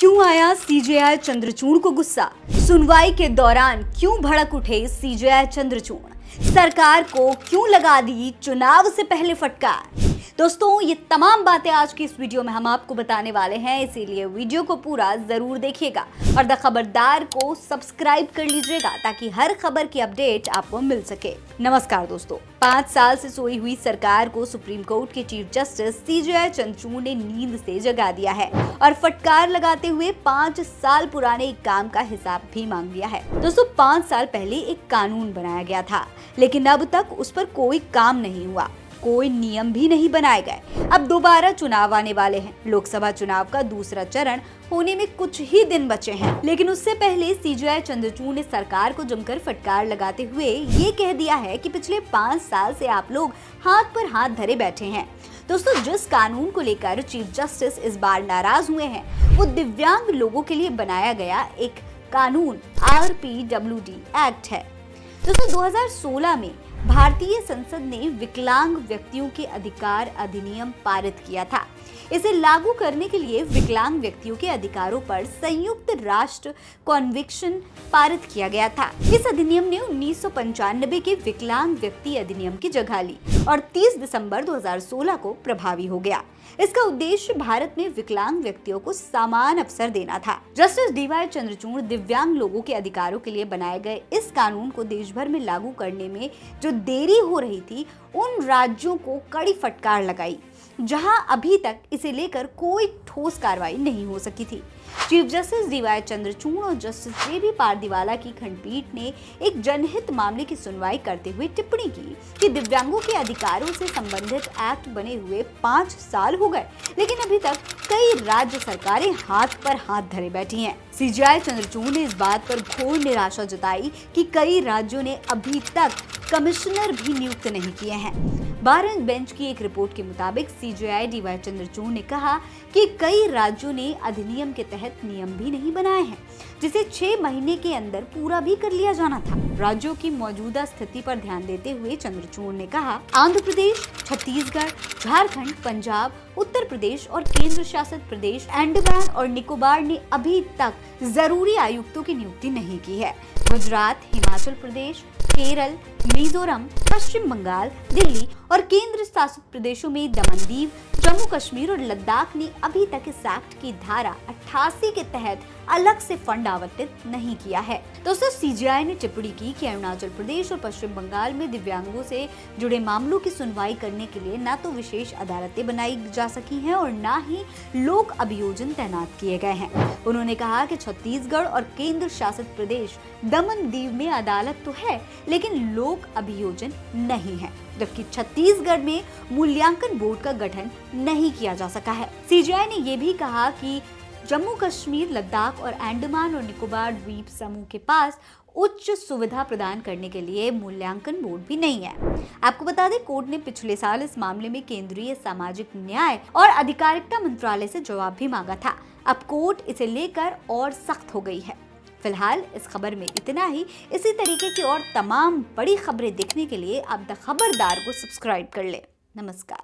क्यों आया सीजेआई चंद्रचूड़ को गुस्सा? सुनवाई के दौरान क्यों भड़क उठे सीजेआई चंद्रचूड़? सरकार को क्यों लगा दी चुनाव से पहले फटकार? दोस्तों, ये तमाम बातें आज की इस वीडियो में हम आपको बताने वाले हैं, इसीलिए वीडियो को पूरा जरूर देखिएगा और द खबरदार को सब्सक्राइब कर लीजिएगा ताकि हर खबर की अपडेट आपको मिल सके। नमस्कार दोस्तों, 5 साल से सोई हुई सरकार को सुप्रीम कोर्ट के चीफ जस्टिस सीजेआई चंद्रचूड़ ने नींद से जगा दिया है और फटकार लगाते हुए 5 साल पुराने एक काम का हिसाब भी मांग लिया है। दोस्तों, 5 साल पहले एक कानून बनाया गया था, लेकिन अब तक उस पर कोई काम नहीं हुआ, कोई नियम भी नहीं बनाए गए। अब दोबारा चुनाव आने वाले हैं। लोकसभा चुनाव का दूसरा चरण होने में कुछ ही दिन बचे हैं, लेकिन उससे पहले सीजेआई चंद्रचूड़ ने सरकार को जमकर फटकार लगाते हुए ये कह दिया है कि पिछले 5 साल से आप लोग हाथ पर हाथ धरे बैठे हैं। दोस्तों, जिस कानून को लेकर चीफ जस्टिस इस बार नाराज हुए हैं वो दिव्यांग लोगों के लिए बनाया गया एक कानून RPWD एक्ट है। दोस्तों, 2016 में भारतीय संसद ने विकलांग व्यक्तियों के अधिकार अधिनियम पारित किया था। इसे लागू करने के लिए विकलांग व्यक्तियों के अधिकारों पर संयुक्त राष्ट्र कन्वेंशन पारित किया गया था। इस अधिनियम ने 1995 के विकलांग व्यक्ति अधिनियम की जगह ली और 30 दिसंबर 2016 को प्रभावी हो गया। इसका उद्देश्य भारत में विकलांग व्यक्तियों को समान अवसर देना था। जस्टिस DY चंद्रचूड़ दिव्यांग लोगों के अधिकारों के लिए बनाए गए इस कानून को देश भर में लागू करने में जो देरी हो रही थी, उन राज्यों को कड़ी फटकार लगाई जहां अभी तक इसे लेकर कोई ठोस कार्रवाई नहीं हो सकी थी। चीफ जस्टिस DY चंद्रचूड़ और जस्टिस JB पारदीवाला की खंडपीठ ने एक जनहित मामले की सुनवाई करते हुए टिप्पणी की कि दिव्यांगों के अधिकारों से संबंधित एक्ट बने हुए 5 साल हो गए, लेकिन अभी तक कई राज्य सरकारें हाथ पर हाथ धरे बैठी हैं। सीजेआई चंद्रचूड़ ने इस बात पर घोर निराशा जताई कि कई राज्यों ने अभी तक कमिश्नर भी नियुक्त नहीं किए हैं। 12 बेंच की एक रिपोर्ट के मुताबिक सीजेआई DY चंद्रचूड़ ने कहा कि कई राज्यों ने अधिनियम के तहत नियम भी नहीं बनाए हैं, जिसे 6 महीने के अंदर पूरा भी कर लिया जाना था। राज्यों की मौजूदा स्थिति पर ध्यान देते हुए चंद्रचूड़ ने कहा, आंध्र प्रदेश, छत्तीसगढ़, झारखंड, पंजाब, उत्तर प्रदेश और केंद्र शासित प्रदेश अंडमान और निकोबार ने अभी तक जरूरी आयुक्तों की नियुक्ति नहीं की है। गुजरात, हिमाचल प्रदेश, केरल, मिजोरम, पश्चिम बंगाल, दिल्ली और केंद्र शासित प्रदेशों में दमन दीव, जम्मू कश्मीर और लद्दाख ने अभी तक इस एक्ट की धारा 88 के तहत अलग से फंड आवंटित नहीं किया है। दोस्तों, सीजेआई ने टिप्पणी की कि अरुणाचल प्रदेश और पश्चिम बंगाल में दिव्यांगों से जुड़े मामलों की सुनवाई करने के लिए न तो विशेष अदालतें बनाई जा सकी हैं और न ही लोक अभियोजन तैनात किए गए हैं। उन्होंने कहा कि छत्तीसगढ़ और केंद्र शासित प्रदेश दमन दीव में अदालत तो है, लेकिन लोक अभियोजन नहीं है, जबकि छत्तीसगढ़ में मूल्यांकन बोर्ड का गठन नहीं किया जा सका है। सीजेआई ने यह भी कहा कि जम्मू कश्मीर, लद्दाख और अंडमान और निकोबार द्वीप समूह के पास उच्च सुविधा प्रदान करने के लिए मूल्यांकन बोर्ड भी नहीं है। आपको बता दें, कोर्ट ने पिछले साल इस मामले में केंद्रीय सामाजिक न्याय और अधिकारिता मंत्रालय से जवाब भी मांगा था। अब कोर्ट इसे लेकर और सख्त हो गई है। फिलहाल इस खबर में इतना ही। इसी तरीके की और तमाम बड़ी खबरें देखने के लिए आप द खबरदार को सब्सक्राइब कर लें। नमस्कार।